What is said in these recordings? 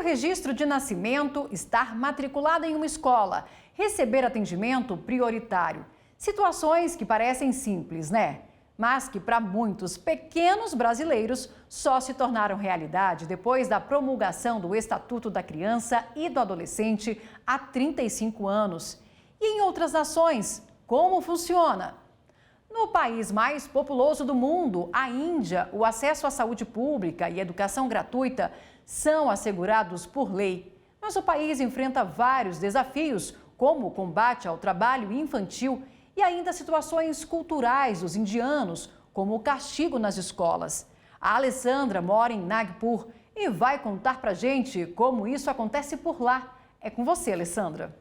registro de nascimento, estar matriculada em uma escola, receber atendimento prioritário. Situações que parecem simples, né? Mas que para muitos pequenos brasileiros só se tornaram realidade depois da promulgação do Estatuto da Criança e do Adolescente há 35 anos. E em outras nações, como funciona? No país mais populoso do mundo, a Índia, o acesso à saúde pública e educação gratuita são assegurados por lei. Mas o país enfrenta vários desafios, como o combate ao trabalho infantil e ainda situações culturais dos indianos, como o castigo nas escolas. A Alessandra mora em Nagpur e vai contar pra gente como isso acontece por lá. É com você, Alessandra.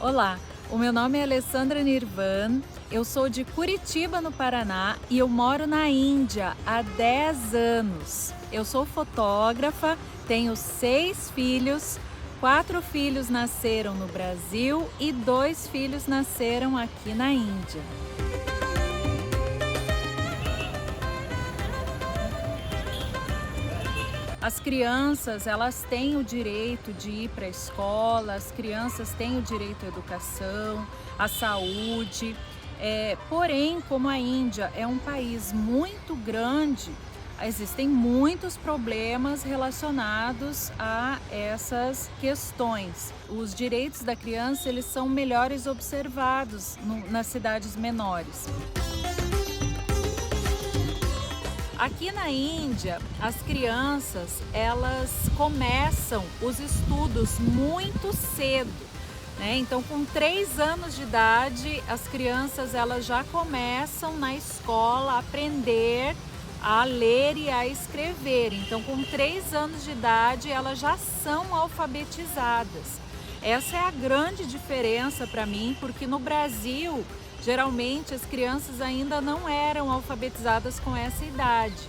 Olá, o meu nome é Alessandra Nirvan, eu sou de Curitiba, no Paraná, e eu moro na Índia há 10 anos. Eu sou fotógrafa, tenho 6 filhos, 4 filhos nasceram no Brasil e 2 filhos nasceram aqui na Índia. As crianças, elas têm o direito de ir para a escola, as crianças têm o direito à educação, à saúde. Porém, como a Índia é um país muito grande, existem muitos problemas relacionados a essas questões. Os direitos da criança, eles são melhores observados nas cidades menores. Aqui na Índia, as crianças, elas começam os estudos muito cedo, né? Então, com 3 anos de idade, as crianças, elas já começam na escola a aprender a ler e a escrever. Então, com 3 anos de idade, elas já são alfabetizadas. Essa é a grande diferença para mim, porque no Brasil, geralmente as crianças ainda não eram alfabetizadas com essa idade.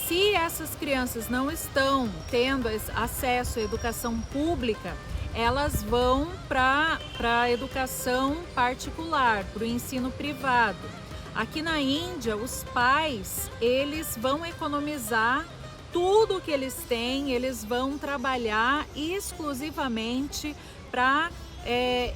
Se essas crianças não estão tendo acesso à educação pública, elas vão para a educação particular, para o ensino privado. Aqui na Índia, os pais, eles vão economizar tudo que eles têm, eles vão trabalhar exclusivamente para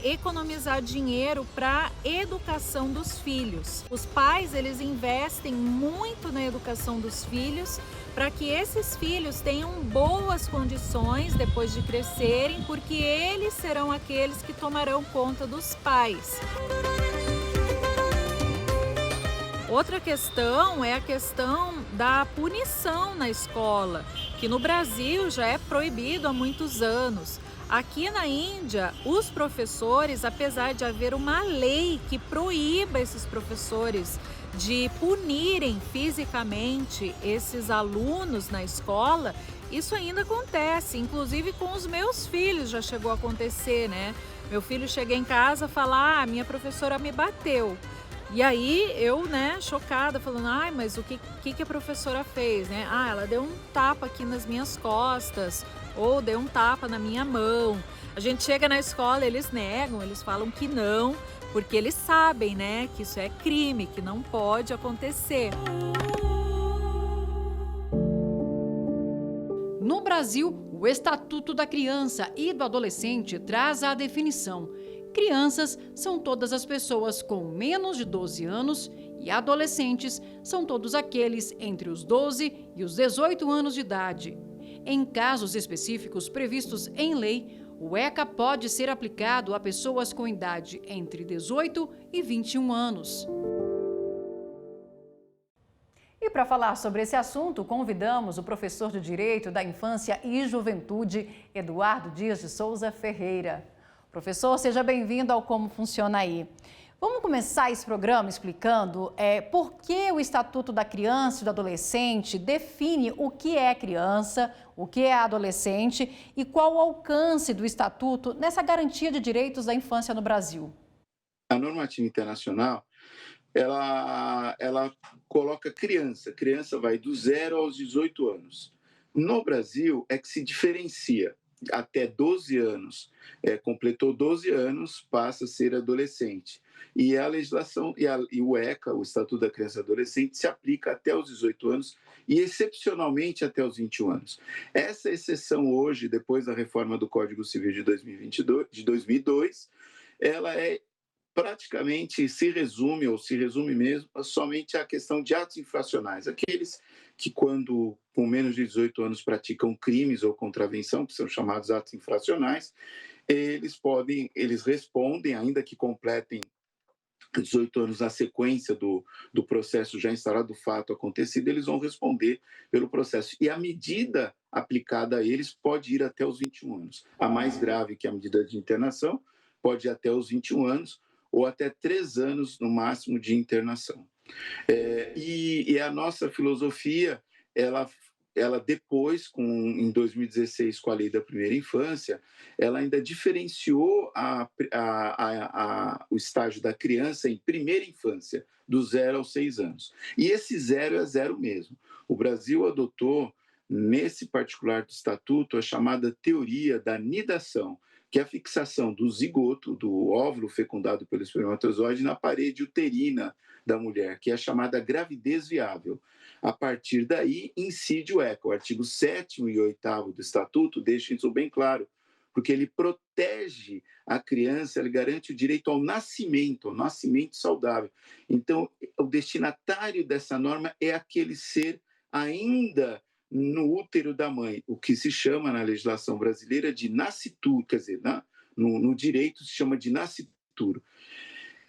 economizar dinheiro para a educação dos filhos. Os pais, eles investem muito na educação dos filhos para que esses filhos tenham boas condições depois de crescerem, porque eles serão aqueles que tomarão conta dos pais. Outra questão é a questão da punição na escola, que no Brasil já é proibido há muitos anos. Aqui na Índia, os professores, apesar de haver uma lei que proíba esses professores de punirem fisicamente esses alunos na escola, isso ainda acontece, inclusive com os meus filhos já chegou a acontecer, né? Meu filho chega em casa e fala, minha professora me bateu. E aí eu, chocada, falando, mas o que a professora fez, né? Ela deu um tapa aqui nas minhas costas, ou deu um tapa na minha mão. A gente chega na escola, eles negam, eles falam que não, porque eles sabem, né, que isso é crime, que não pode acontecer. No Brasil, o Estatuto da Criança e do Adolescente traz a definição: crianças são todas as pessoas com menos de 12 anos e adolescentes são todos aqueles entre os 12 e os 18 anos de idade. Em casos específicos previstos em lei, o ECA pode ser aplicado a pessoas com idade entre 18 e 21 anos. E para falar sobre esse assunto, convidamos o professor de Direito da Infância e Juventude, Eduardo Dias de Souza Ferreira. Professor, seja bem-vindo ao Como Funciona Aí. Vamos começar esse programa explicando por que o Estatuto da Criança e do Adolescente define o que é criança, o que é adolescente e qual o alcance do Estatuto nessa garantia de direitos da infância no Brasil. A normativa internacional, ela coloca criança vai do 0 aos 18 anos. No Brasil é que se diferencia. Até 12 anos, completou 12 anos, passa a ser adolescente. E a legislação, e o ECA, o Estatuto da Criança e Adolescente, se aplica até os 18 anos e, excepcionalmente, até os 21 anos. Essa exceção hoje, depois da reforma do Código Civil de 2002, ela praticamente se resume mesmo somente à questão de atos infracionais, aqueles que, quando com menos de 18 anos praticam crimes ou contravenção, que são chamados atos infracionais, eles respondem, ainda que completem 18 anos na sequência do processo já instaurado, do fato acontecido, eles vão responder pelo processo. E a medida aplicada a eles pode ir até os 21 anos. A mais grave, que é a medida de internação, pode ir até os 21 anos, ou até 3 anos no máximo de internação. E a nossa filosofia, ela depois, em 2016, com a Lei da Primeira Infância, ela ainda diferenciou o estágio da criança em primeira infância, do 0 aos 6 anos. E esse 0 é 0 mesmo. O Brasil adotou, nesse particular do Estatuto, a chamada teoria da nidação, que é a fixação do zigoto, do óvulo fecundado pelo espermatozoide, na parede uterina da mulher, que é a chamada gravidez viável. A partir daí, incide o ECA. O artigo 7º e 8º do Estatuto deixam isso bem claro, porque ele protege a criança, ele garante o direito ao nascimento saudável. Então, o destinatário dessa norma é aquele ser ainda no útero da mãe, o que se chama na legislação brasileira de nascituro, quer dizer, no direito se chama de nascituro.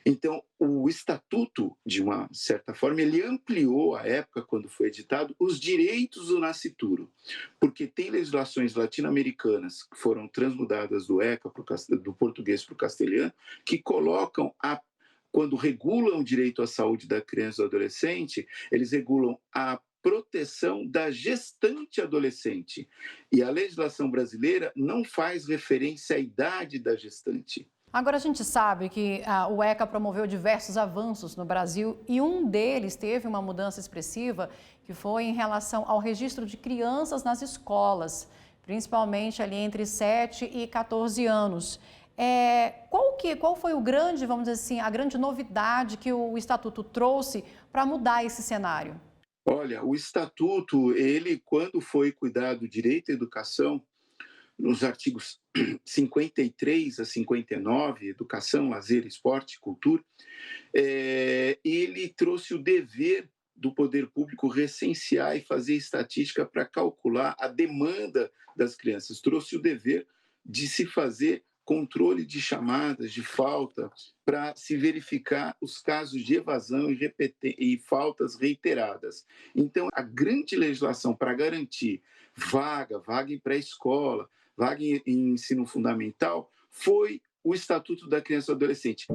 Então, o Estatuto, de uma certa forma, ele ampliou, à época, quando foi editado, os direitos do nascituro, porque tem legislações latino-americanas que foram transmudadas do ECA, do português para o castelhano, que colocam, quando regulam o direito à saúde da criança e do adolescente, eles regulam a proteção da gestante adolescente. E a legislação brasileira não faz referência à idade da gestante. Agora, a gente sabe que o ECA promoveu diversos avanços no Brasil e um deles teve uma mudança expressiva, que foi em relação ao registro de crianças nas escolas, principalmente ali entre 7 e 14 anos. Qual foi vamos dizer assim, a grande novidade que o Estatuto trouxe para mudar esse cenário? Olha, o Estatuto, ele, quando foi cuidar do direito à educação, nos artigos 53 a 59, Educação, Lazer, Esporte e Cultura, ele trouxe o dever do poder público recensear e fazer estatística para calcular a demanda das crianças. Trouxe o dever de se fazer controle de chamadas, de falta, para se verificar os casos de evasão e faltas reiteradas. Então, a grande legislação para garantir vaga em pré-escola, vaga em ensino fundamental, foi o Estatuto da Criança e do Adolescente.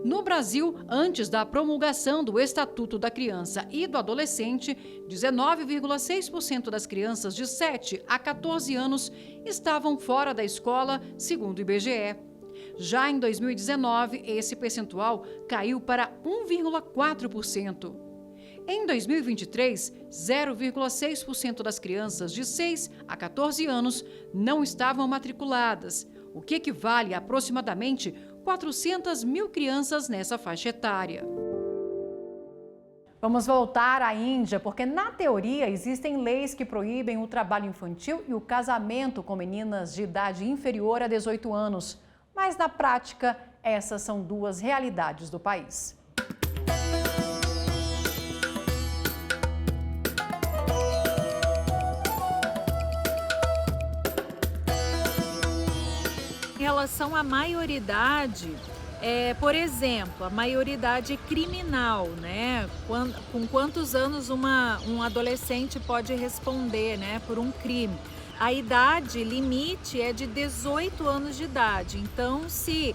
No Brasil, antes da promulgação do Estatuto da Criança e do Adolescente, 19,6% das crianças de 7 a 14 anos estavam fora da escola, segundo o IBGE. Já em 2019, esse percentual caiu para 1,4%. Em 2023, 0,6% das crianças de 6 a 14 anos não estavam matriculadas, o que equivale a aproximadamente 400 mil crianças nessa faixa etária. Vamos voltar à Índia, porque na teoria existem leis que proíbem o trabalho infantil e o casamento com meninas de idade inferior a 18 anos. Mas na prática, essas são duas realidades do país. Em relação à maioridade, por exemplo, a maioridade criminal, né? Com quantos anos um adolescente pode responder, né, por um crime? A idade limite é de 18 anos de idade. Então, se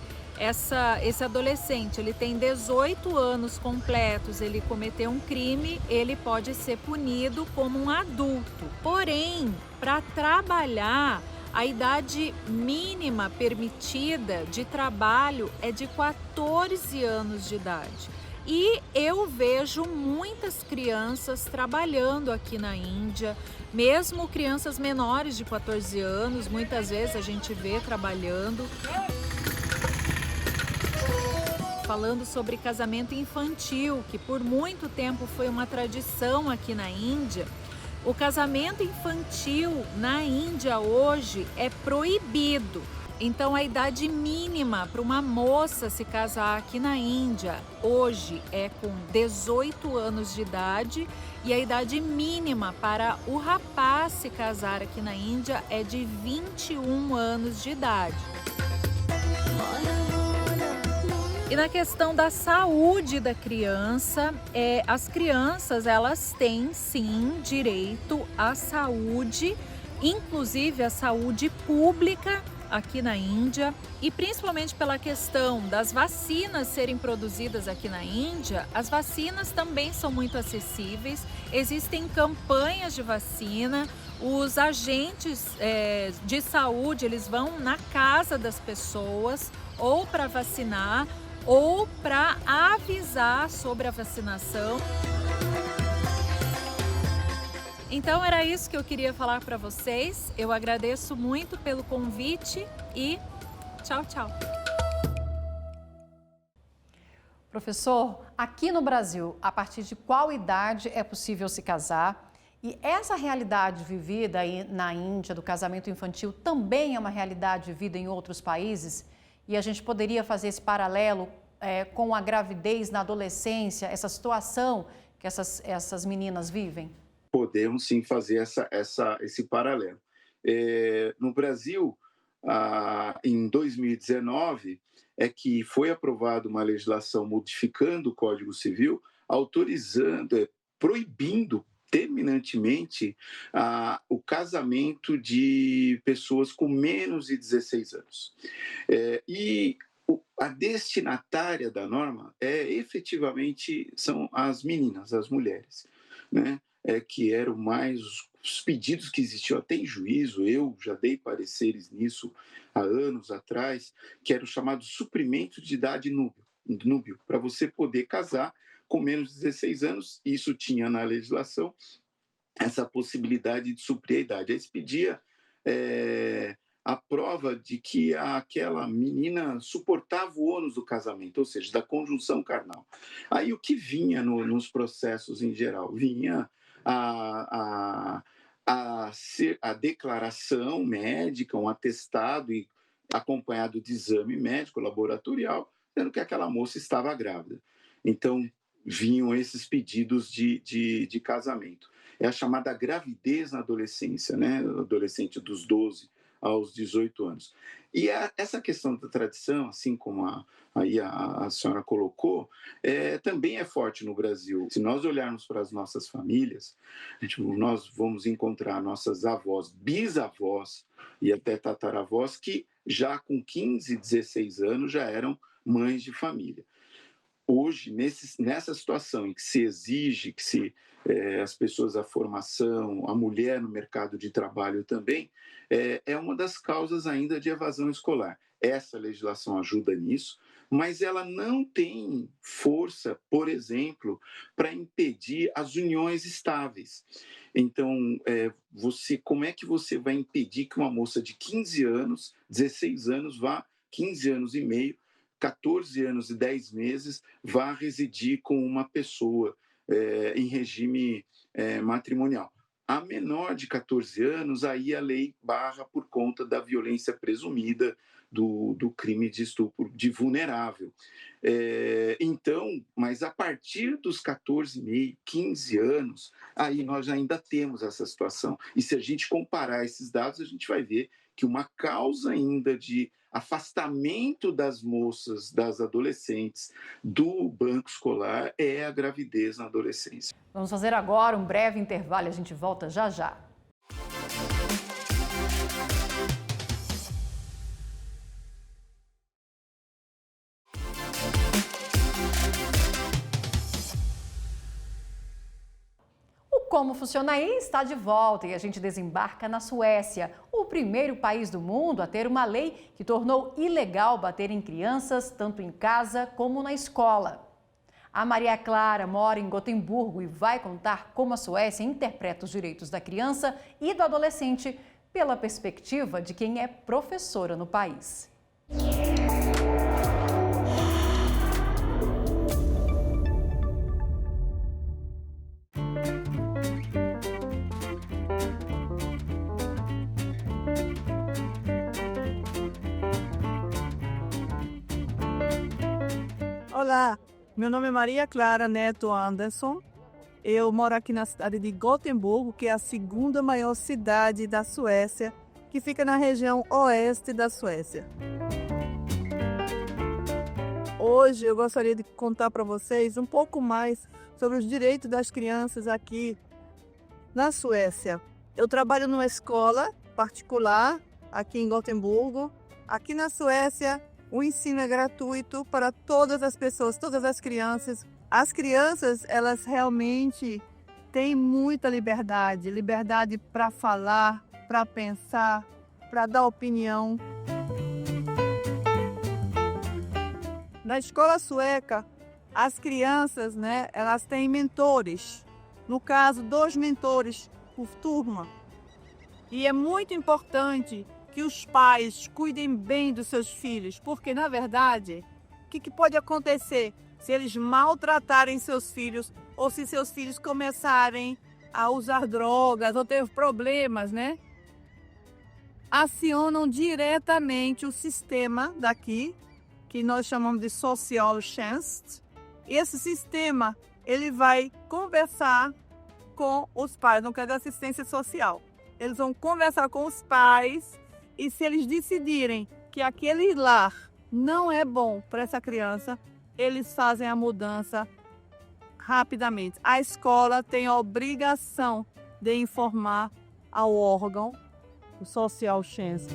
esse adolescente ele tem 18 anos completos, ele cometeu um crime, ele pode ser punido como um adulto. Porém, para trabalhar, a idade mínima permitida de trabalho é de 14 anos de idade. E eu vejo muitas crianças trabalhando aqui na Índia, mesmo crianças menores de 14 anos, muitas vezes a gente vê trabalhando. Falando sobre casamento infantil, que por muito tempo foi uma tradição aqui na Índia. O casamento infantil na Índia hoje é proibido. Então a idade mínima para uma moça se casar aqui na Índia hoje é com 18 anos de idade e a idade mínima para o rapaz se casar aqui na Índia é de 21 anos de idade. E na questão da saúde da criança, as crianças elas têm sim direito à saúde, inclusive a saúde pública aqui na Índia, e principalmente pela questão das vacinas serem produzidas aqui na Índia, as vacinas também são muito acessíveis, existem campanhas de vacina, os agentes de saúde eles vão na casa das pessoas ou para vacinar ou para avisar sobre a vacinação. Então era isso que eu queria falar para vocês. Eu agradeço muito pelo convite e tchau, tchau. Professor, aqui no Brasil, a partir de qual idade é possível se casar? E essa realidade vivida aí na Índia do casamento infantil também é uma realidade vivida em outros países? E a gente poderia fazer esse paralelo com a gravidez na adolescência, essa situação que essas meninas vivem? Podemos sim fazer esse paralelo. No Brasil, em 2019, é que foi aprovada uma legislação modificando o Código Civil, autorizando, proibindo terminantemente o casamento de pessoas com menos de 16 anos. E a destinatária da norma efetivamente são as meninas, as mulheres, né? Que eram mais os pedidos que existiam até em juízo. Eu já dei pareceres nisso há anos atrás, que era o chamado suprimento de idade núbio, para você poder casar com menos de 16 anos. Isso tinha na legislação essa possibilidade de suprir a idade. Aí se pedia a prova de que aquela menina suportava o ônus do casamento, ou seja, da conjunção carnal. Aí o que vinha nos processos em geral? Vinha a declaração médica, um atestado acompanhado de exame médico laboratorial, dizendo que aquela moça estava grávida. Então, vinham esses pedidos de casamento. É a chamada gravidez na adolescência, né? Adolescente dos 12 aos 18 anos. E essa questão da tradição, assim como a senhora colocou, também é forte no Brasil. Se nós olharmos para as nossas famílias, nós vamos encontrar nossas avós, bisavós e até tataravós que já com 15, 16 anos já eram mães de família. Hoje, nessa situação em que se exige que as pessoas, a formação, a mulher no mercado de trabalho também, é uma das causas ainda de evasão escolar. Essa legislação ajuda nisso, mas ela não tem força, por exemplo, para impedir as uniões estáveis. Então, como é que você vai impedir que uma moça de 15 anos, 16 anos, 15 anos e meio, 14 anos e 10 meses, vá residir com uma pessoa em regime matrimonial? A menor de 14 anos, aí a lei barra por conta da violência presumida do crime de estupro de vulnerável. Então, mas a partir dos 14,5, 15 anos, aí nós ainda temos essa situação. E se a gente comparar esses dados, a gente vai ver que uma causa ainda de afastamento das moças, das adolescentes, do banco escolar é a gravidez na adolescência. Vamos fazer agora um breve intervalo e a gente volta já já. Como Funciona Aí está de volta e a gente desembarca na Suécia, o primeiro país do mundo a ter uma lei que tornou ilegal bater em crianças, tanto em casa como na escola. A Maria Clara mora em Gotemburgo e vai contar como a Suécia interpreta os direitos da criança e do adolescente pela perspectiva de quem é professora no país. Olá, meu nome é Maria Clara Neto Anderson. Eu moro aqui na cidade de Gotemburgo, que é a segunda maior cidade da Suécia, que fica na região oeste da Suécia. Hoje eu gostaria de contar para vocês um pouco mais sobre os direitos das crianças aqui na Suécia. Eu trabalho numa escola particular aqui em Gotemburgo. Aqui na Suécia, o ensino é gratuito para todas as pessoas, todas as crianças. As crianças, elas realmente têm muita liberdade, liberdade para falar, para pensar, para dar opinião. Na escola sueca, as crianças, elas têm mentores. No caso, 2 mentores por turma. E é muito importante que os pais cuidem bem dos seus filhos, porque, na verdade, o que pode acontecer se eles maltratarem seus filhos ou se seus filhos começarem a usar drogas ou ter problemas, Acionam diretamente o sistema daqui, que nós chamamos de Socialtjänst. Esse sistema, ele vai conversar com os pais, no caso da assistência social. Eles vão conversar com os pais e se eles decidirem que aquele lar não é bom para essa criança, eles fazem a mudança rapidamente. A escola tem a obrigação de informar ao órgão, o Socialtjänst.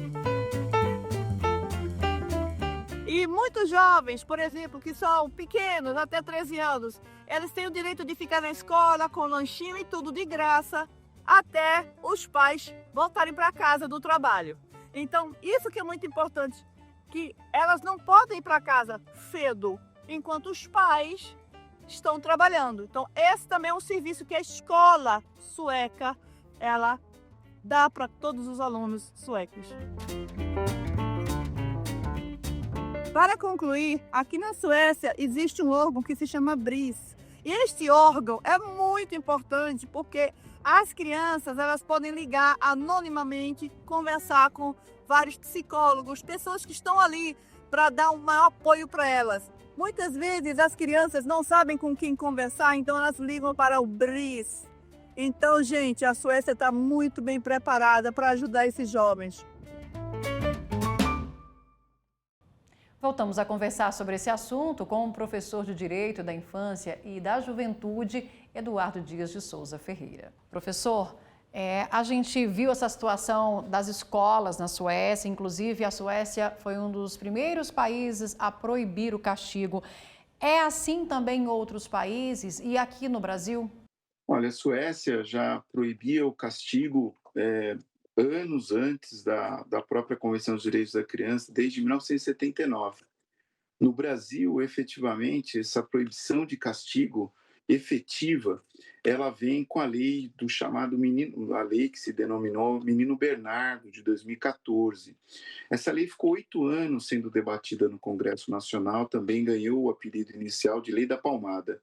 E muitos jovens, por exemplo, que são pequenos, até 13 anos, eles têm o direito de ficar na escola com lanchinho e tudo de graça, até os pais voltarem para casa do trabalho. Então, isso que é muito importante, que elas não podem ir para casa cedo, enquanto os pais estão trabalhando. Então, esse também é um serviço que a escola sueca, ela dá para todos os alunos suecos. Para concluir, aqui na Suécia existe um órgão que se chama BRIS. E este órgão é muito importante porque as crianças, elas podem ligar anonimamente, conversar com vários psicólogos, pessoas que estão ali para dar um maior apoio para elas. Muitas vezes as crianças não sabem com quem conversar, então elas ligam para o BRIS. Então, gente, a Suécia está muito bem preparada para ajudar esses jovens. Voltamos a conversar sobre esse assunto com o professor de Direito da Infância e da Juventude, Eduardo Dias de Souza Ferreira. Professor, a gente viu essa situação das escolas na Suécia, inclusive a Suécia foi um dos primeiros países a proibir o castigo. É assim também em outros países e aqui no Brasil? Olha, a Suécia já proibia o castigo anos antes da própria Convenção dos Direitos da Criança, desde 1979. No Brasil, efetivamente, essa proibição de castigo efetiva, ela vem com a lei do chamado a lei que se denominou Menino Bernardo, de 2014. Essa lei ficou 8 anos sendo debatida no Congresso Nacional, também ganhou o apelido inicial de Lei da Palmada.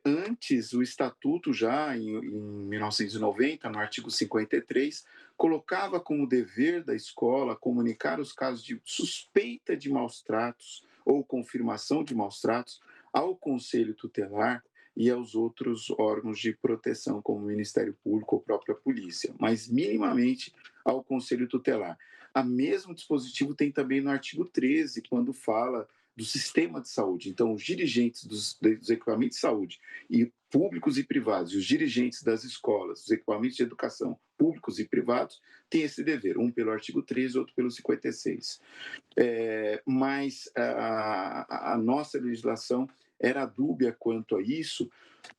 Antes, o Estatuto, já em 1990, no artigo 53, colocava como dever da escola comunicar os casos de suspeita de maus-tratos ou confirmação de maus-tratos ao Conselho Tutelar e aos outros órgãos de proteção, como o Ministério Público ou a própria Polícia, mas minimamente ao Conselho Tutelar. O mesmo dispositivo tem também no artigo 13, quando fala do sistema de saúde. Então, os dirigentes dos equipamentos de saúde, e públicos e privados, e os dirigentes das escolas, dos equipamentos de educação, públicos e privados, têm esse dever, um pelo artigo 13, outro pelo 56. Mas a nossa legislação era dúbia quanto a isso,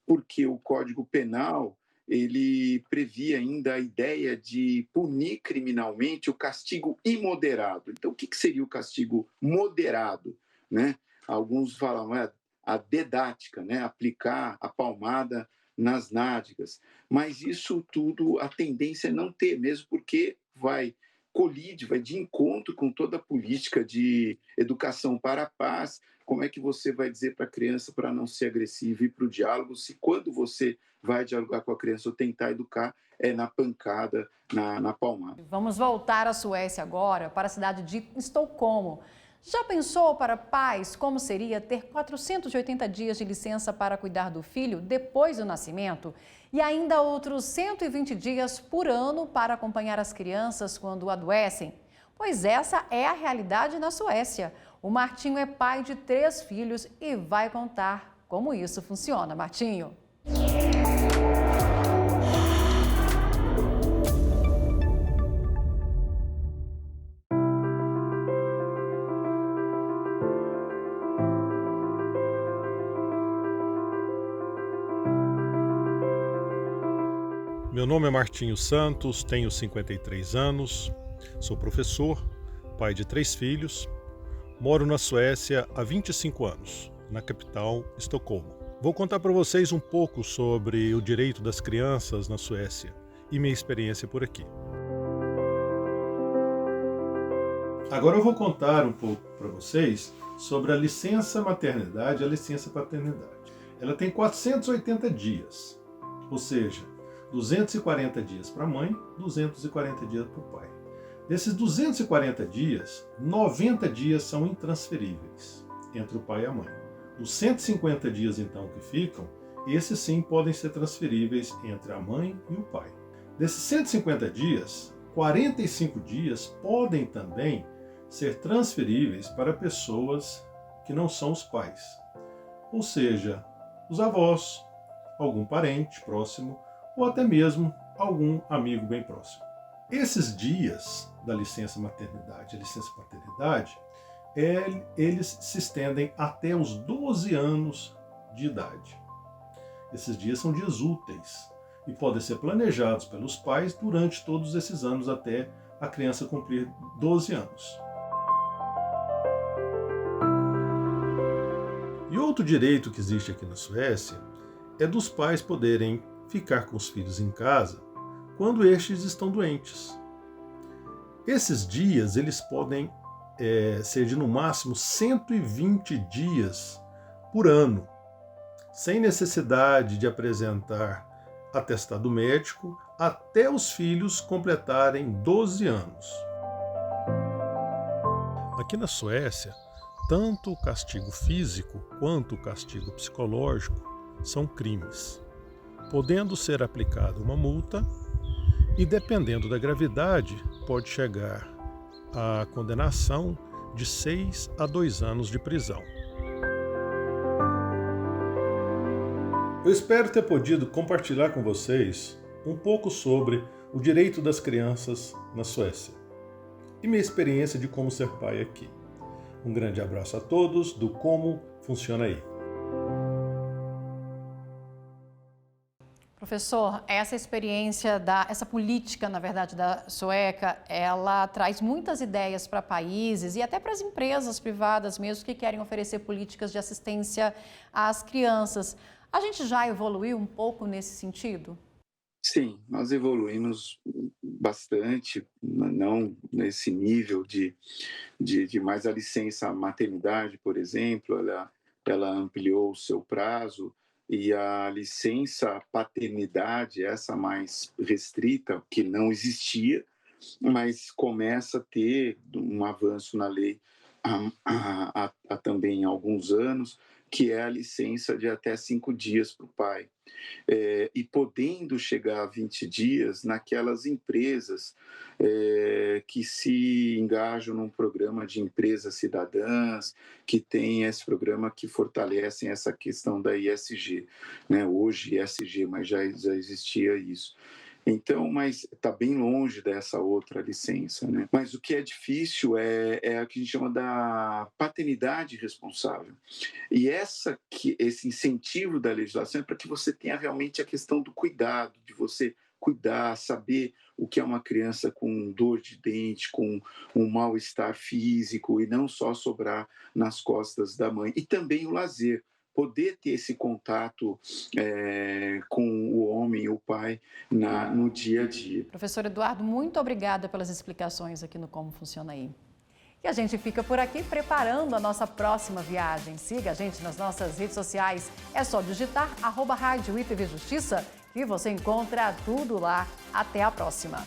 porque o Código Penal ele previa ainda a ideia de punir criminalmente o castigo imoderado. Então, o que seria o castigo moderado? Alguns falam, a didática, né? Aplicar a palmada nas nádegas. Mas isso tudo, a tendência é não ter, mesmo porque vai de encontro com toda a política de educação para a paz. Como é que você vai dizer para a criança para não ser agressiva e para o diálogo, se quando você vai dialogar com a criança ou tentar educar, é na pancada, na palmada? Vamos voltar à Suécia agora, para a cidade de Estocolmo. Já pensou para pais como seria ter 480 dias de licença para cuidar do filho depois do nascimento? E ainda outros 120 dias por ano para acompanhar as crianças quando adoecem? Pois essa é a realidade na Suécia. O Martinho é pai de 3 filhos e vai contar como isso funciona. Martinho. Meu nome é Martinho Santos, tenho 53 anos, sou professor, pai de 3 filhos, moro na Suécia há 25 anos, na capital, Estocolmo. Vou contar para vocês um pouco sobre o direito das crianças na Suécia e minha experiência por aqui. Agora eu vou contar um pouco para vocês sobre a licença maternidade e a licença paternidade. Ela tem 480 dias, ou seja, 240 dias para a mãe, 240 dias para o pai. Desses 240 dias, 90 dias são intransferíveis entre o pai e a mãe. Os 150 dias, então, que ficam, esses sim podem ser transferíveis entre a mãe e o pai. Desses 150 dias, 45 dias podem também ser transferíveis para pessoas que não são os pais. Ou seja, os avós, algum parente próximo, ou até mesmo algum amigo bem próximo. Esses dias da licença maternidade e licença paternidade, eles se estendem até os 12 anos de idade. Esses dias são dias úteis e podem ser planejados pelos pais durante todos esses anos até a criança cumprir 12 anos. E outro direito que existe aqui na Suécia é dos pais poderem ficar com os filhos em casa quando estes estão doentes. Esses dias eles podem ser de no máximo 120 dias por ano, sem necessidade de apresentar atestado médico até os filhos completarem 12 anos. Aqui na Suécia, tanto o castigo físico quanto o castigo psicológico são crimes, podendo ser aplicada uma multa e, dependendo da gravidade, pode chegar à condenação de 6 a 2 anos de prisão. Eu espero ter podido compartilhar com vocês um pouco sobre o direito das crianças na Suécia e minha experiência de como ser pai aqui. Um grande abraço a todos do Como Funciona Aí. Professor, essa experiência, essa política, na verdade, da sueca, ela traz muitas ideias para países e até para as empresas privadas mesmo que querem oferecer políticas de assistência às crianças. A gente já evoluiu um pouco nesse sentido? Sim, nós evoluímos bastante, não nesse nível de mais a licença maternidade, por exemplo, ela ampliou o seu prazo, e a licença paternidade, essa mais restrita, que não existia, mas começa a ter um avanço na lei há também alguns anos, que é a licença de até 5 dias para o pai. E podendo chegar a 20 dias naquelas empresas que se engajam num programa de empresas cidadãs, que tem esse programa que fortalecem essa questão da ISG, né? Hoje ISG, mas já existia isso. Então, mas está bem longe dessa outra licença, né? Mas o que é difícil é o que a gente chama da paternidade responsável. E esse incentivo da legislação é para que você tenha realmente a questão do cuidado, de você cuidar, saber o que é uma criança com dor de dente, com um mal-estar físico, e não só sobrar nas costas da mãe. E também o lazer, poder ter esse contato com o homem, o pai, no dia a dia. Professor Eduardo, muito obrigada pelas explicações aqui no Como Funciona Aí. E a gente fica por aqui preparando a nossa próxima viagem. Siga a gente nas nossas redes sociais. É só digitar @Rádio ITV Justiça e você encontra tudo lá. Até a próxima.